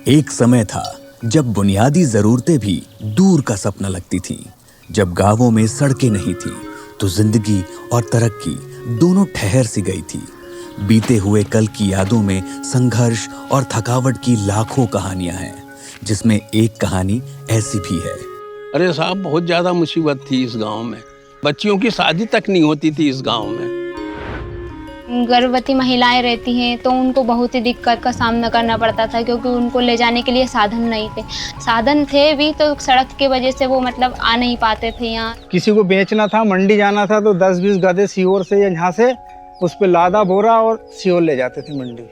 एक समय था जब बुनियादी जरूरतें भी दूर का सपना लगती थी। जब गांवों में सड़कें नहीं थी तो जिंदगी और तरक्की दोनों ठहर सी गई थी। बीते हुए कल की यादों में संघर्ष और थकावट की लाखों कहानियां हैं, जिसमें एक कहानी ऐसी भी है। अरे साहब, बहुत ज्यादा मुसीबत थी इस गांव में। बच्चियों की शादी तक नहीं होती थी इस गांव में। गर्भवती महिलाएं रहती हैं तो उनको बहुत ही दिक्कत का सामना करना पड़ता था, क्योंकि उनको ले जाने के लिए साधन नहीं थे। साधन थे भी तो सड़क की वजह से वो आ नहीं पाते थे यहाँ। किसी को बेचना था, मंडी जाना था तो 10-20 गधे सीहोर से या यहाँ से उस पे लादा बोरा और सीहोर ले जाते थे मंडी।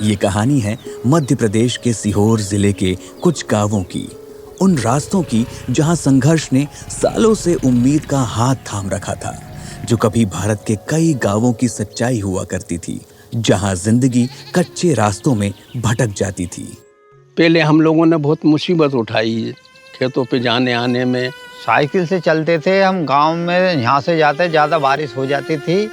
ये कहानी है मध्य प्रदेश के सीहोर जिले के कुछ गांवों की, उन रास्तों की जहां संघर्ष ने सालों से उम्मीद का हाथ थाम रखा था, जो कभी भारत के कई गांवों की सच्चाई हुआ करती थी, जहां जिंदगी कच्चे रास्तों में भटक जाती थी। पहले हम लोगों ने बहुत मुसीबत उठाई खेतों पे जाने आने में। साइकिल से चलते थे हम गांव में, यहाँ से जाते ज़्यादा बारिश हो जाती थी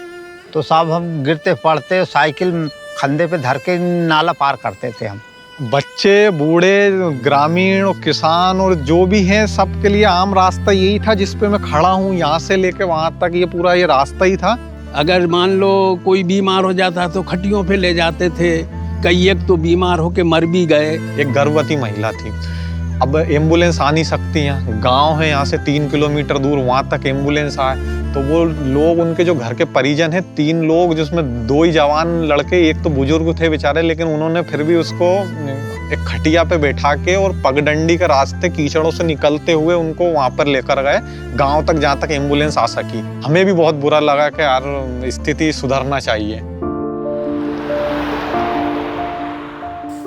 तो साहब हम गिरते पड़ते, साइकिल खंदे पे धर के नाला पार करते थे हम। बच्चे, बूढ़े, ग्रामीण और किसान और जो भी हैं, सबके लिए आम रास्ता यही था जिस पे मैं खड़ा हूँ। यहाँ से लेके वहाँ तक ये पूरा ये रास्ता ही था। अगर मान लो कोई बीमार हो जाता तो खटियों पे ले जाते थे। कई एक तो बीमार होके मर भी गए। एक गर्भवती महिला थी, अब एम्बुलेंस आ नहीं सकती हैं। गांव है यहाँ से 3 किलोमीटर दूर, वहाँ तक एम्बुलेंस आए तो वो लोग, उनके जो घर के परिजन हैं, 3 लोग जिसमें 2 ही जवान लड़के, एक तो बुजुर्ग थे बेचारे, लेकिन उन्होंने फिर भी उसको एक खटिया पे बैठा के और पगडंडी के रास्ते कीचड़ों से निकलते हुए उनको वहाँ पर लेकर गए गांव तक, जहाँ तक एम्बुलेंस आ सकी। हमें भी बहुत बुरा लगा कि यार स्थिति सुधरना चाहिए।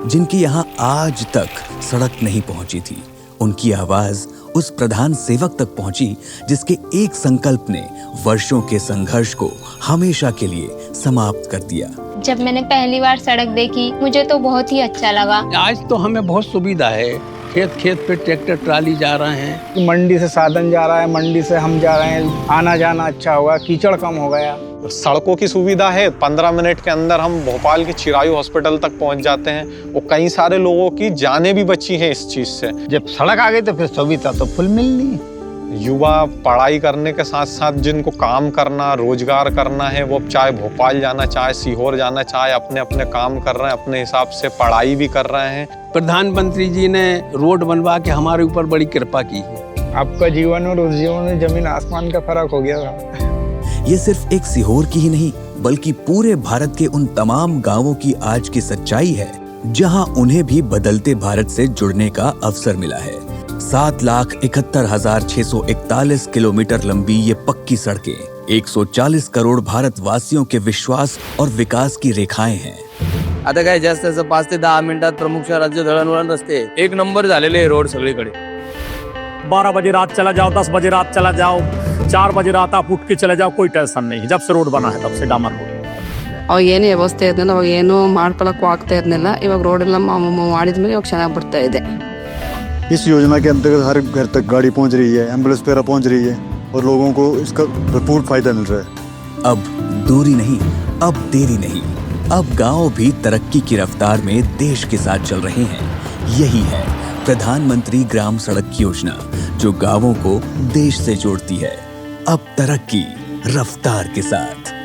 जिनकी यहाँ आज तक सड़क नहीं पहुंची थी, उनकी आवाज उस प्रधान सेवक तक पहुंची जिसके एक संकल्प ने वर्षों के संघर्ष को हमेशा के लिए समाप्त कर दिया। जब मैंने पहली बार सड़क देखी मुझे तो बहुत ही अच्छा लगा। आज तो हमें बहुत सुविधा है, खेत खेत पे ट्रैक्टर ट्राली जा रहे हैं। मंडी से साधन जा रहा है, मंडी से हम जा रहे हैं, आना जाना अच्छा हुआ, कीचड़ कम हो गया। सड़कों की सुविधा है, 15 मिनट के अंदर हम भोपाल के चिरायु हॉस्पिटल तक पहुंच जाते हैं और कई सारे लोगों की जानें भी बची हैं इस चीज से। जब सड़क आ गई तो फिर सुविधा तो फुल मिलनी। युवा पढ़ाई करने के साथ साथ जिनको काम करना, रोजगार करना है, वो चाहे भोपाल जाना, चाहे सीहोर जाना, चाहे अपने अपने काम कर रहे हैं, अपने हिसाब से पढ़ाई भी कर रहे हैं। प्रधानमंत्री जी ने रोड बनवा के हमारे ऊपर बड़ी कृपा की है। आपका जीवन और उस जीवन में जमीन आसमान का फर्क हो गया था। ये सिर्फ एक सीहोर की ही नहीं, बल्कि पूरे भारत के उन तमाम गांवों की आज की सच्चाई है, जहां उन्हें भी बदलते भारत से जुड़ने का अवसर मिला है। 7,71,641 किलोमीटर लंबी ये पक्की सड़कें 140 करोड़ भारतवासियों के विश्वास और विकास की रेखाएं हैं। आता काय जास्त 5 ते 10 मिनिटात प्रमुख शहराचे दळणवळण रस्ते एक नंबर झालेले रोड सगळीकडे। 12 बजे रात चला जाओ, 10 बजे रात चला जाओ, 4 बजे रात आप उठ के चले जाओ, कोई टेंशन नहीं। जब से रोड बना है तब से डामर रोड। ಅವಾಗ ಏನು ವ್ಯವಸ್ಥೆ ಇರಲಿಲ್ಲ, ಅವಾಗ ಏನು ಮಾಡ್ಕೊಳ್ಳೋಕ್ಕೂ ಆಗ್ತಾ ಇರಲಿಲ್ಲ। ಇವಾಗ ರೋಡ್ ಎಲ್ಲ ಮಾಡಿದ್ಮೇಲೆ ಇವಾಗ ಚೆನ್ನಾಗಿ ಬರ್ತಾ ಇದೆ। इस योजना के अंतर्गत हर घर तक गाड़ी पहुंच रही है, एम्बुलेंस वगैरह पहुंच रही है और लोगों को इसका भरपूर फायदा मिल रहा है। अब दूरी नहीं, अब देरी नहीं, अब गांव भी तरक्की की रफ्तार में देश के साथ चल रहे हैं। यही है प्रधानमंत्री ग्राम सड़क योजना, जो गांवों को देश से जोड़ती है। अब तरक्की रफ्तार के साथ।